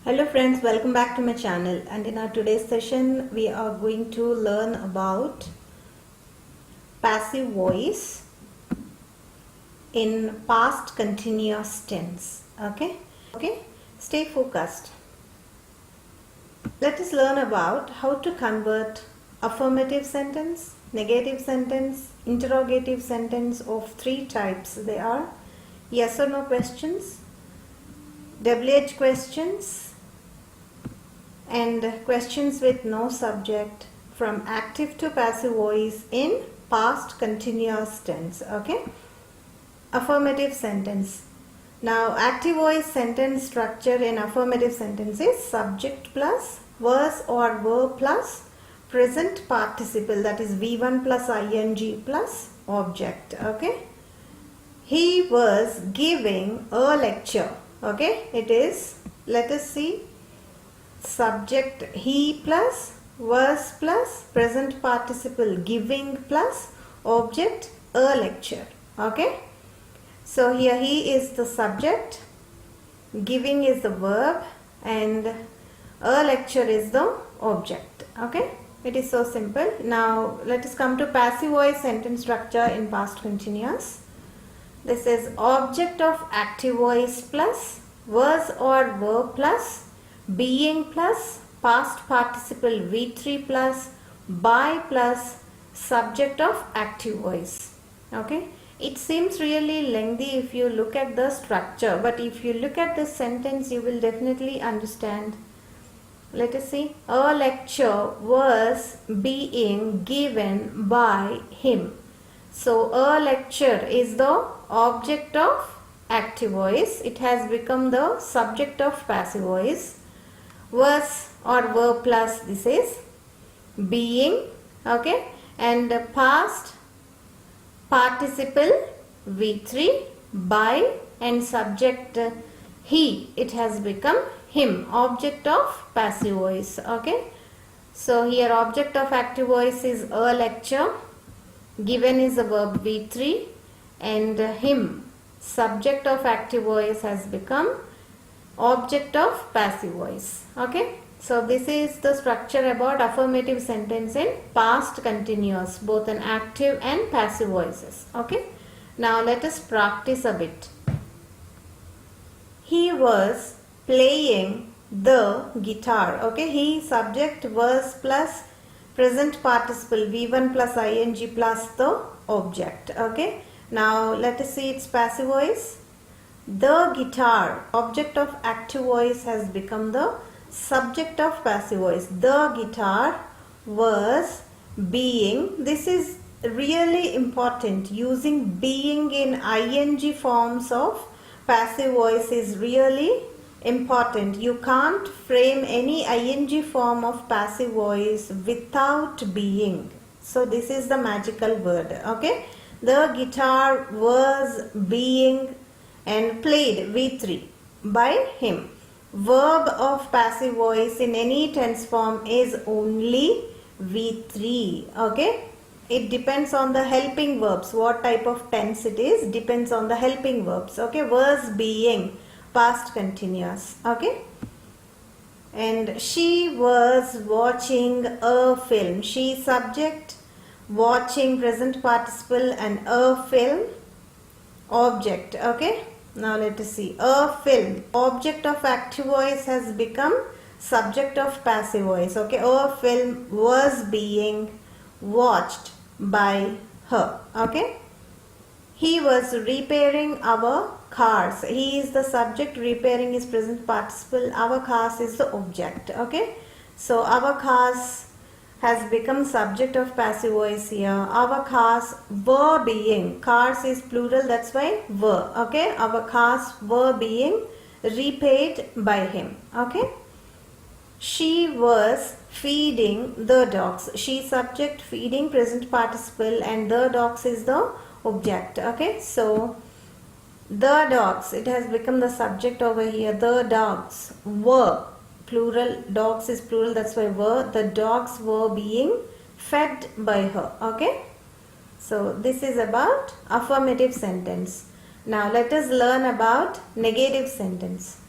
Hello friends, welcome back to my channel, and in our today's session we are going to learn about passive voice in past continuous tense. Okay, stay focused. Let us learn about how to convert affirmative sentence, negative sentence, interrogative sentence of three types. They are yes or no questions, WH questions, and questions with no subject from active to passive voice in past continuous tense. Okay, affirmative sentence. Now active voice sentence structure in affirmative sentence is subject plus was or were plus present participle, that is V1 plus ing plus object. Okay, he was giving a lecture. Okay, it is, let us see, subject he plus was plus present participle giving plus object a lecture. Okay, so here he is the subject, giving is the verb, and a lecture is the object. Okay, it is so simple. Now let us come to passive voice sentence structure in past continuous. This is object of active voice plus was or were plus being plus past participle V3 plus by plus subject of active voice. Okay, it seems really lengthy if you look at the structure, but if you look at this sentence you will definitely understand. Let us see. A lecture was being given by him. So a lecture is the object of active voice. It has become the subject of passive voice. Was or were plus, this is being. Okay, and past participle V3 by and subject he, it has become him, object of passive voice. Okay, so here object of active voice is a lecture, given is the verb V3, and him, subject of active voice, has become object of passive voice. Okay, so this is the structure about affirmative sentence in past continuous, both in active and passive voices. Okay, now let us practice a bit. He was playing the guitar. Okay, he, subject, was plus present participle V1 plus ing plus the object. Okay, now let us see its passive voice. The guitar, object of active voice, has become the subject of passive voice. The guitar was being, this is really important, using being in ing forms of passive voice is really important. You can't frame any ing form of passive voice without being. So this is the magical word. Okay, the guitar was being and played V3 by him. Verb of passive voice in any tense form is only V3. Okay, it depends on the helping verbs. What type of tense it is depends on the helping verbs. Okay, was being, past continuous. Okay, and she was watching a film. She, subject, watching, present participle, and a film, object. Okay, now let us see. A film, object of active voice, has become subject of passive voice. Okay, a film was being watched by her. Okay, he was repairing our cars. He is the subject, repairing is present participle, our cars is the object. Okay, so our cars has become subject of passive voice here. Our cars were being, cars is plural, that's why were. Okay, our cars were being repaired by him. Okay, she was feeding the dogs. She, subject, feeding, present participle, and the dogs is the object. Okay, so the dogs, it has become the subject over here. The dogs were, plural, dogs is plural, that's why were. The dogs were being fed by her. Okay, so this is about affirmative sentence. Now let us learn about negative sentence.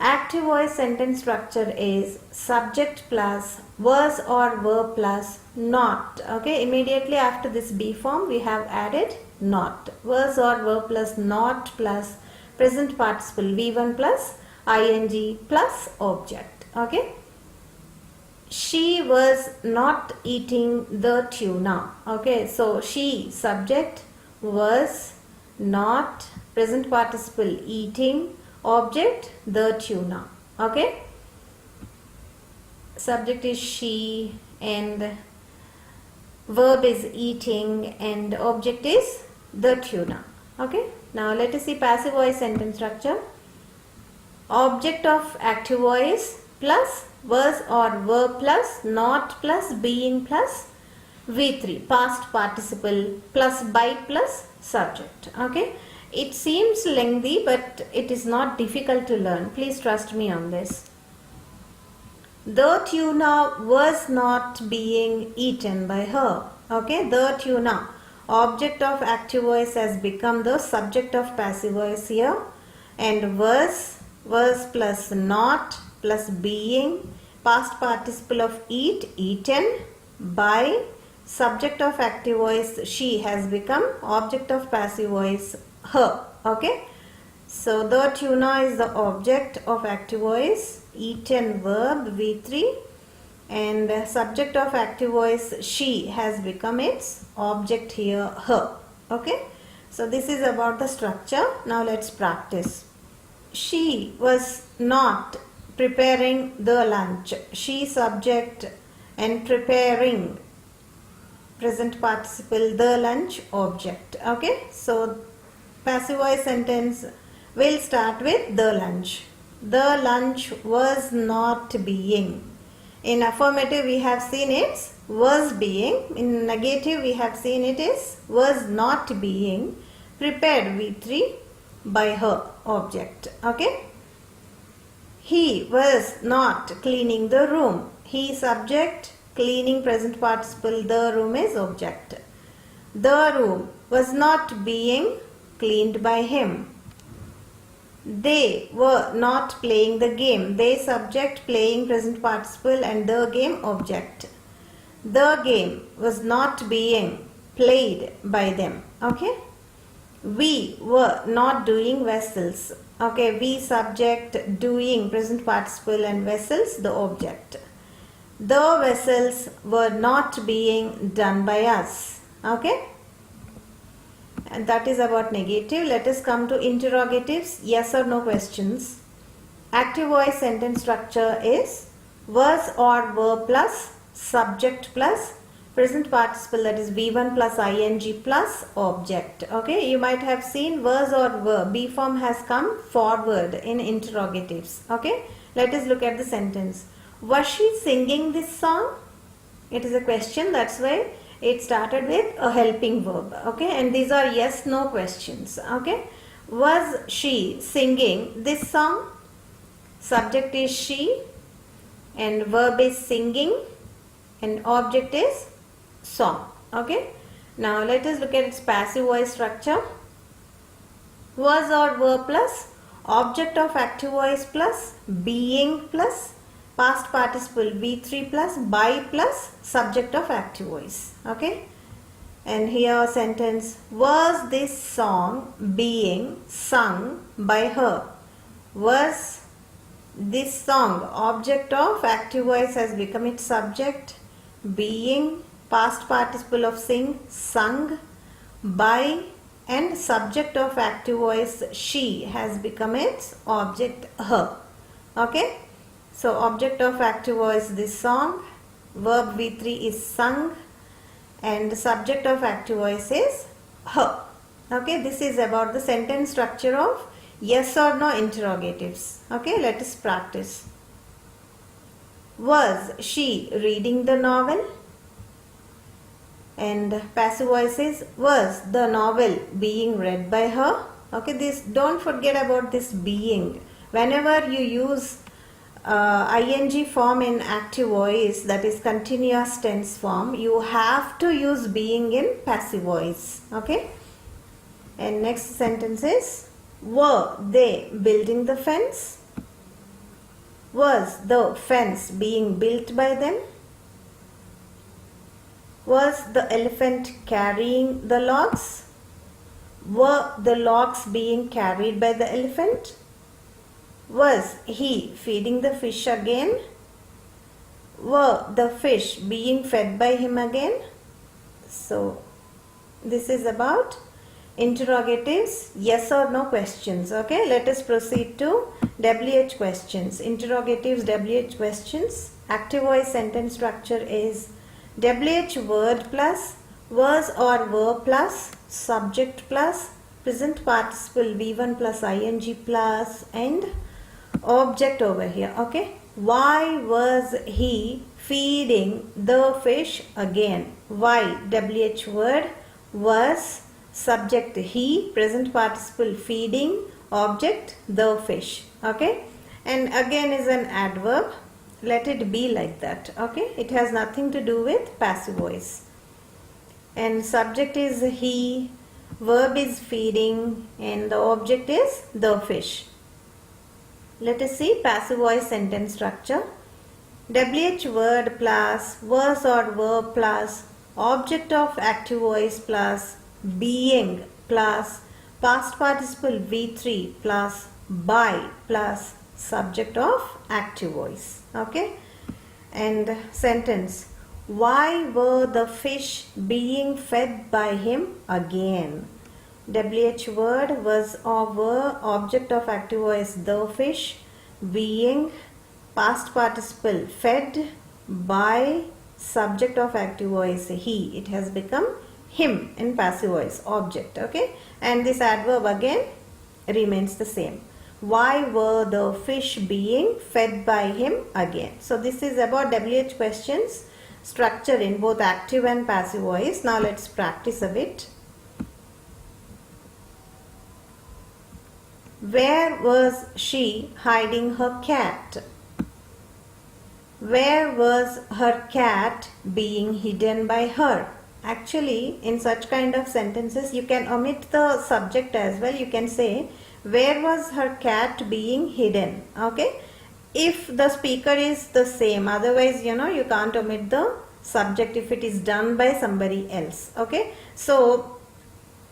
Active voice sentence structure is subject plus was or were plus not. Okay, immediately after this be form we have added not. Was or were plus not plus present participle V1 plus ing plus object. Okay. She was not eating the tuna. Okay, so she subject, was not present participle eating, object the tuna. Okay, subject is she and verb is eating and object is the tuna. Okay, now let us see passive voice sentence structure. Object of active voice plus was or were plus not plus being plus V3 past participle plus by plus subject. Okay, it seems lengthy but it is not difficult to learn. Please trust me on this. The tuna was not being eaten by her. Okay, the tuna. Object of active voice has become the subject of passive voice here, and was plus not plus being past participle of eat, eaten, by subject of active voice she has become object of passive voice her. Okay, so the tuna is the object of active voice, eaten verb V3, and subject of active voice she has become its object here her. Okay, so this is about the structure. Now let's practice. She was not preparing the lunch. She subject and preparing present participle the lunch object. Okay, so passive voice sentence will start with the lunch. The lunch was not being. In affirmative we have seen it's was being. In negative we have seen it is was not being prepared V3 by her object. Okay, he was not cleaning the room. He subject, cleaning present participle, the room is object. The room was not being cleaned by him. They were not playing the game. They subject, playing present participle and the game object. The game was not being played by them. Okay, we were not doing vessels. Okay, we subject, doing present participle and vessels the object. The vessels were not being done by us. Okay, and that is about negative. Let us come to interrogatives, yes or no questions. Active voice sentence structure is was or were plus subject plus present participle, that is V1 plus ing plus object. Okay, you might have seen was or were. B form has come forward in interrogatives. Okay, let us look at the sentence. Was she singing this song? It is a question, that's why it started with a helping verb. Okay, and these are yes no questions. Okay, was she singing this song? Subject is she and verb is singing and object is song. Okay, now let us look at its passive voice structure. Was or were plus object of active voice plus being plus past participle V3 plus by plus subject of active voice. Okay, and here sentence, was this song being sung by her? Was this song, object of active voice has become its subject, being past participle of sing, sung, by, and subject of active voice she has become its object her. Okay, so object of active voice this song, verb V3 is sung, and the subject of active voice is her. Okay, this is about the sentence structure of yes or no interrogatives. Okay, let us practice. Was she reading the novel? And passive voice is was the novel being read by her? Okay, this, don't forget about this being. Whenever you use ing form in active voice, that is continuous tense form, you have to use being in passive voice. Okay, and next sentence is, were they building the fence? Was the fence being built by them? Was the elephant carrying the logs? Were the logs being carried by the elephant? Was he feeding the fish again? Were the fish being fed by him again? So, this is about interrogatives, yes or no questions. Okay, let us proceed to WH questions. Interrogatives, WH questions. Active voice sentence structure is WH word plus was or were plus subject plus present participle V1 plus ing plus and object over here. Okay, why was he feeding the fish again? Why? WH word was, subject he, present participle feeding, object the fish. Okay, and again is an adverb. Let it be like that. Okay, it has nothing to do with passive voice. And subject is he, verb is feeding, and the object is the fish. Let us see passive voice sentence structure. WH word plus was or were plus object of active voice plus being plus past participle V3 plus by plus subject of active voice. Okay, and sentence, why were the fish being fed by him again? WH word was or were, object of active voice the fish, being past participle fed, by subject of active voice he, it has become him in passive voice, object. Okay, and this adverb again remains the same. Why were the fish being fed by him again? So this is about WH questions structure in both active and passive voice. Now let's practice a bit. Where was she hiding her cat? Where was her cat being hidden by her? Actually, in such kind of sentences, you can omit the subject as well. You can say, where was her cat being hidden? Okay, if the speaker is the same, otherwise you can't omit the subject if it is done by somebody else. Okay, so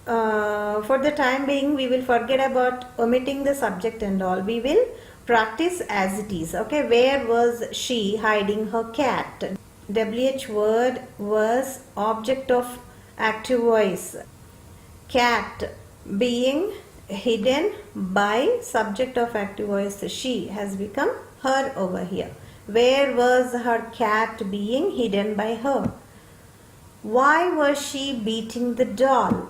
for the time being we will forget about omitting the subject and all. We will practice as it is. Okay, where was she hiding her cat? WH word was, object of active voice cat, being hidden by, subject of active voice she, has become her over here. Where was her cat being hidden by her? Why was she beating the doll?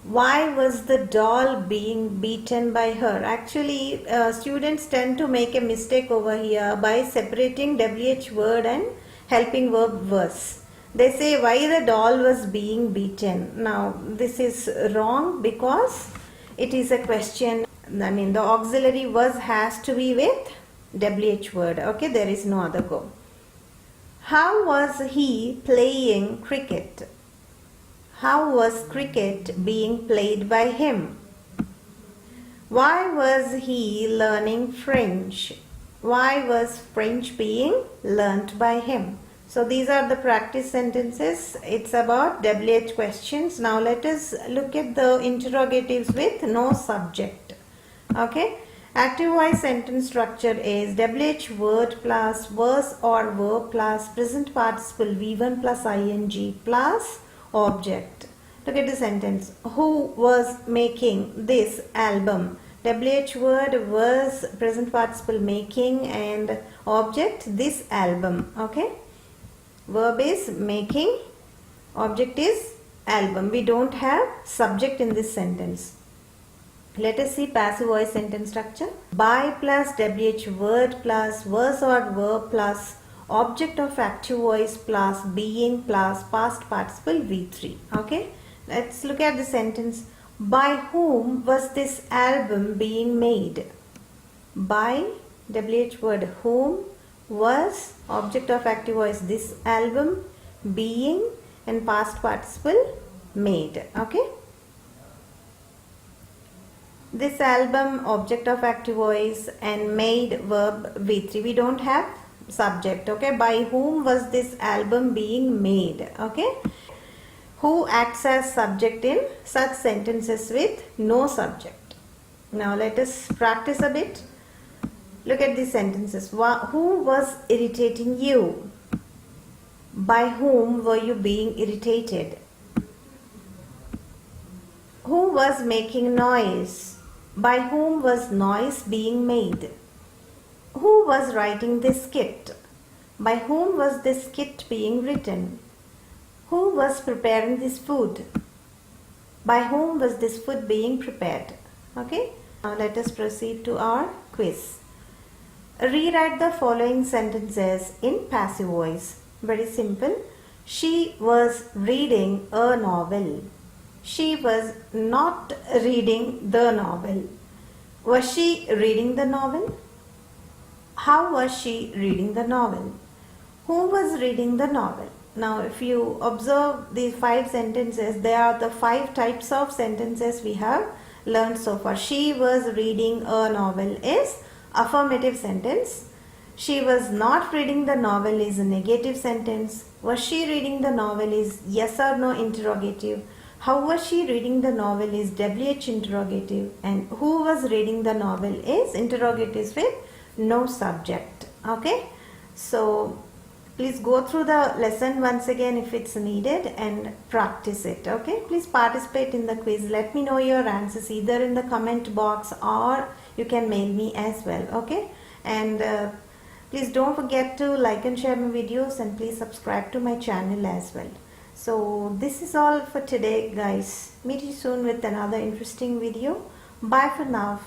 Why was the doll being beaten by her? Actually, students tend to make a mistake over here by separating WH word and helping verb was. They say why the doll was being beaten. Now, this is wrong because it is a question. The auxiliary was has to be with WH word. Okay, there is no other go. How was he playing cricket? How was cricket being played by him? Why was he learning French? Why was French being learnt by him? So these are the practice sentences. It's about WH questions. Now let us look at the interrogatives with no subject. Okay. Active voice sentence structure is WH word plus was or were plus present participle V1 plus ing plus object. Look at the sentence. Who was making this album? WH word was, present participle making, and object this album. Okay. Verb is making, object is album. We don't have subject in this sentence. Let us see passive voice sentence structure. By plus WH word plus was or were plus object of active voice plus being plus past participle V3. Okay. Let's look at the sentence. By whom was this album being made? By WH word whom, was, object of active voice this album, being, and past participle made. Okay. This album, object of active voice, and made, verb V3. We don't have subject. Okay, by whom was this album being made? Okay, who acts as subject in such sentences with no subject? Now let us practice a bit. Look at these sentences. Who was irritating you? By whom were you being irritated? Who was making noise? By whom was noise being made? Who was writing this skit? By whom was this skit being written? Who was preparing this food? By whom was this food being prepared? Okay, now let us proceed to our quiz. Rewrite the following sentences in passive voice. Very simple. She was reading a novel. She was not reading the novel. Was she reading the novel? How was she reading the novel? Who was reading the novel? Now, if you observe these 5 sentences, they are the 5 types of sentences we have learned so far. She was reading a novel is affirmative sentence. She was not reading the novel is a negative sentence. Was she reading the novel is yes or no interrogative. How was she reading the novel is WH interrogative. And who was reading the novel is interrogatives with no subject. Okay, so please go through the lesson once again if it's needed and practice it. Okay, please participate in the quiz. Let me know your answers either in the comment box or you can mail me as well. Okay, and please don't forget to like and share my videos, and please subscribe to my channel as well. So this is all for today, guys. Meet you soon with another interesting video. Bye for now.